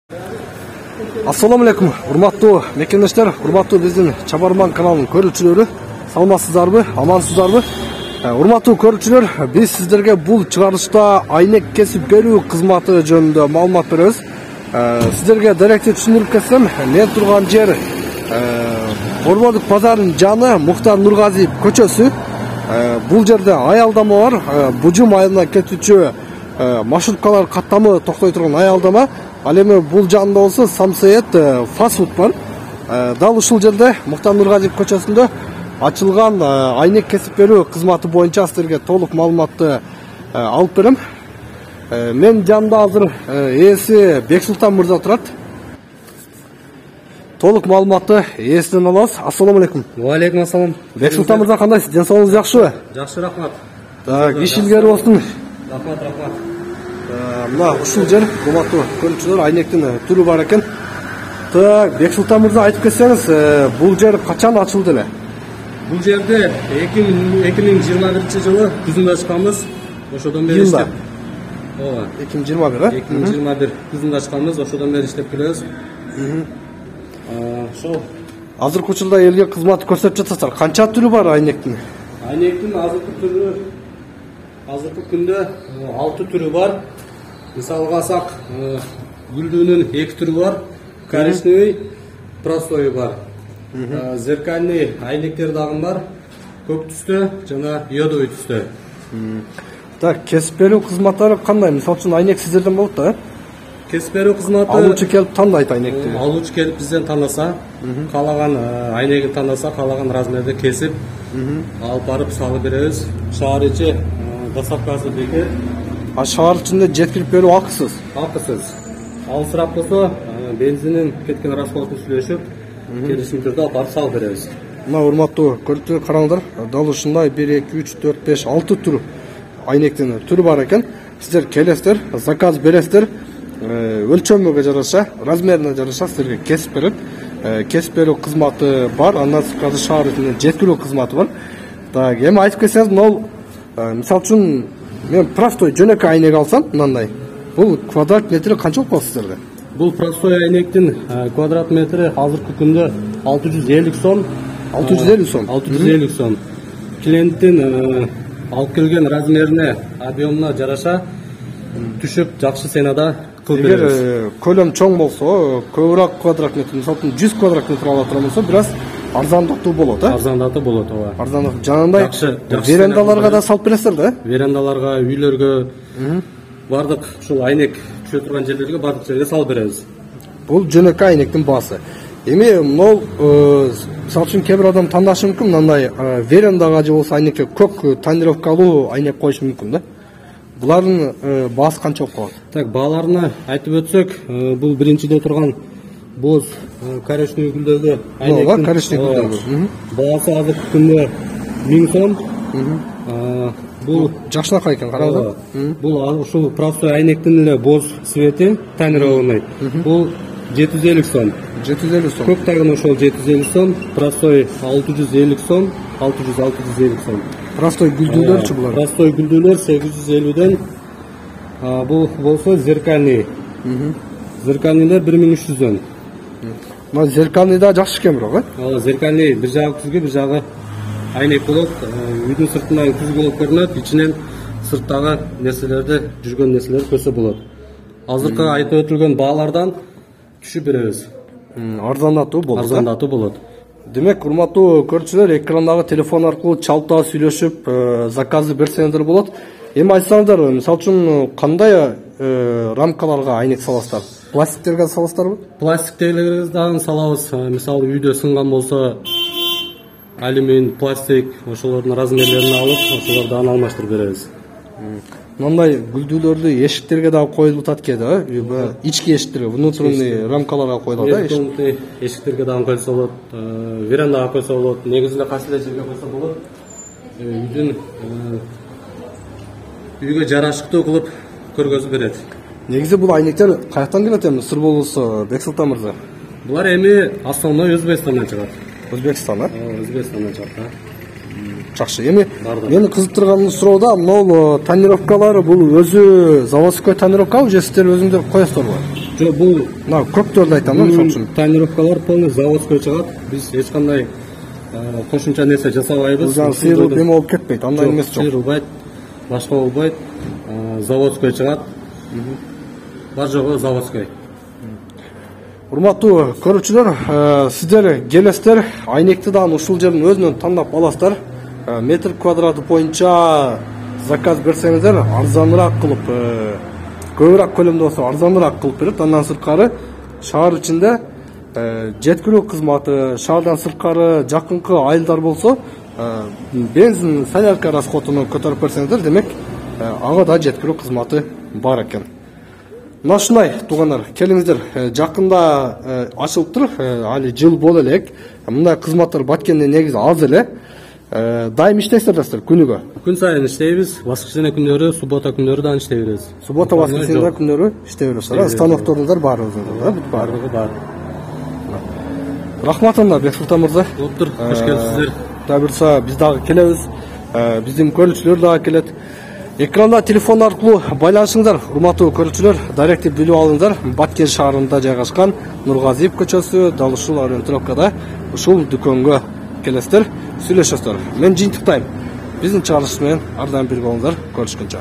Assalamu alaikum, урматтуу мекендештер, урматтуу биздин Чабарман каналынын көрүүчүлөрү, саламатсыздарбы, амансыздарбы? Урматтуу көрүүчүлөр, биз сиздерге бул чыгарылышта айнек кесип берүү кызматы жөнүндө маалымат беребиз. Сиздерге даректи түшүндүрүп кетсем, мен турган жер Борбордук базарынын жаны Муктар Нургазиев көчөсү. Бул жерде аялдама бар, Бужум айылына кетүүчү маршруткалар каттамы токтой турган аялдама. Ал эми бул жанында болсо Самсаят фастфуд бар. Дал ушул жерде Муктар Нургазиев көчөсүндө ачылган айнек кесип берүү кызматы боюнча сиздерге толук маалыматты алып берем. Мен жанында азыр ээси Бексултан мырза турат. Толук маалыматты ээсинен алабыз. Ассаламу алейкум. Ва алейкум ассалам. Бексултан мырза кандайсыз? Денсаулыгыңыз жакшыбы? Жакшы, рахмат. Так, иш илгери болсун. Рахмат. Мына ушул жер урматтуу көрүүчүлөр айнектин түрү бар экен. Так, Бексултан мырза айтып кетсеңиз, бул жер качан ачылды эле? Бул жерде 2021-жылы күзүндө ачканбыз. Ошодон бери иштеп. Ооба. 2021, 2021 күзүндө ачканбыз. Ошодон бери иштеп келебиз. Ошол азыркы учурда элге кызмат көрсөтүп жатасыздар. Канча түрү бар айнектин? Айнектин азыркы күндө 6 түрү бар. Мисалга алсак, гүлдүүнүн 2 түрү бар. Коричневый, простой бар. Зеркальный айнектер дагы бар. Көк түстө жана йодовый түстө. Так, кесип берүү кызматтары кандай? Мисалы үчүн айнек сиздерден болот да? Кесип берүү кызматы Алуучу келип тандайт айнекти. Алуучу келип бизден тандаса, каалаган айнегин тандаса, каалаган размерде кесип, алып барып салып беребиз. Шаар ичи доставкасы бекер. А шаар ичинде жеткирип берүү акысыз? Акысыз. Алысыраак болсо, бензинин кеткен расходун сүйлөшүп, келишим түрдө алып барып салып беребиз. Мына урматтуу көрүүчүлөр караңдар, дал ушундай 1 2 3 4 5 6 түр айнектин түрү бар экен. Сиздер келесиздер, заказ бересиздер, өлчөмүгө жараша, размерине жараша сиздерге кесип берет. Кесип берүү кызматы бар, андан сырткары шаар ичинде жеткирүү кызматы бар. Так, эми айтып кетсеңиз, могул мисалы үчүн мен простой жөнөкөй айнек алсам, мындай. Бул квадрат метри канча болуп калат сиздерде? Бул простой айнектин квадрат метри азыркы күндө 650 сом. 650 сом. 650 сом. Клиенттин алып келген размерине, объемуна жараша түшүп жакшы ценада кылып беребиз. Эгер көлөм чоң болсо, көбүрөөк квадрат метр, мисалы үчүн 100 квадрат метр ала турган болсо, бир аз арзандатуу болот, Арзандатуу болот, ооба. Арзандатуу. Жанагындай верандаларга да салып бересиздер да? Верандаларга, үйлөргө, бардык ушул айнек түшө турган жерлерге бардык жерге салып беребиз. Бул жөнөкөй айнектин баасы. Эми могул мисалы үчүн кээ бир адам тандашы мүмкүн, мындай верандага же болбосо айнекке көк тонировкалуу айнек коюш мүмкүн да. Булардын баасы канча болуп калат? Так, бааларына айтып өтсөк, бул биринчиде турган боз коричневый гүлдөгү айнектин коричневый гүлдөгү. Баасы азыркы күндө 1000 сом. Бул жакшынакай экен, караңыздар. Бул ушул простой айнектин эле боз цвети, тонированный. Бул 750 сом. 750 сом. Көк тагын ошол 750 сом, простой 650 сом, 650 сом. Простой гүлдүүлөрчү булар? Простой гүлдүүлөр 850ден. Бул болсо зеркальный. Зеркальныйлар 1300дөн. Мына зеркальный да жакшы экен бирок, Зеркальный бир жагы күзгү, бир жагы айнек болот. Үйдүн сыртынан күз болуп көрүнөт, ичинен сырттагы нерселерди, жүргөн нерселерди көрсө болот. Азыркы айтып өтүлгөн баалардан түшүп беребиз. Арзандатуу болот. Арзандатуу болот. Демек, урматтуу көрүүчүлөр, экрандагы телефон аркылуу чалып дагы сүйлөшүп, заказды берсеңиздер болот. Эми айтсаңыздар, мисалы үчүн кандай рамкаларга айнек саласыздар? Пластиктерге саласыздарбы? Пластиктерге дагы салабыз. Мисалы үйдө сынган болсо, алюминий, пластик, ошолордун размерлерин алып, ошолорду алмаштырып беребиз. Мындай гүлдүүлөрдү эшиктерге дагы коюлуп атат экен, ички эшиктерге, внутренний рамкаларга коюлат да? Эшиктерге дагы койсо болот, верандага койсо болот, негизи эле кайсы эле жерге койсо болот. Үйгө жарашыктуу кылып көргөзүп берет. Негизи бул айнектер каяктан келет эми, сыр болбосо, Бексултан мырза? Булар эми основной Өзбекстандан чыгат. Өзбекстан, Өзбекстандан чыгат. жакшы. Эми мени кызыктырган суроо могул тонировкалары бул өзү заводской тонировкабы же сиздер өзүңдөр коесуздарбы? Жок, бул мына көктөрдү айтам да ошол үчүн. тонировкалар полный заводской чыгат. Биз эч кандай кошумча нерсе жасабайбыз. Бул жаңы сыйрылып эме болуп кетпейт, андай эмес жок. Сыйрылбайт, башка болбойт. Заводской чыгат. Бар жогу заводской. Урматтуу көрүүчүлөр, сиздер келесиздер, айнекти дагы ушул жердин өзүнөн тандап аласыздар. Метр квадраты боюнча заказ берсеңиздер, арзаныраак кылып, көбүрөөк көлөмдө болсо арзаныраак кылып берет. Андан сырткары шаар ичинде жеткирүү кызматы, шаардан сырткары жакынкы айылдар болсо, бензин солярка расходуну көтөрүп берсеңиздер, демек ага да жеткирүү кызматы бар экен. Мына ушундай туугандар, келиңиздер, жакында ачылыптыр, али жыл боло элек. Мындай кызматтар Баткенде негизи аз эле. Дайым иштейсиздер да сиздер күнүгө? Күн сайын иштейбиз. Воскресенье күндөрү, суббота күндөрү да иштей беребиз. Суббота, воскресенье күндөрү иштей бересиздер. Станокторуңдар бар өзүңүздөр, да? Барлыгы бар. Рахмат анда Бексултан мырза. Болуптур, кош келипсиздер. Кудай буюрса биз дагы келебиз. Биздин көрүүчүлөр дагы келет. Экранда телефон аркылуу байланышыңыздар, урматтуу көрүүчүлөр, даректи билип алыңыздар. Баткен шаарында жайгашкан Нургазиев көчөсү, дал ушул ориентировкада ушул дүкөнгө келесиздер, сүйлөшөсүздөр. Мен жыйынтыктайм. Биздин чыгарылыш менен ар дайым бирге болуңуздар. Көрүшкөнчө.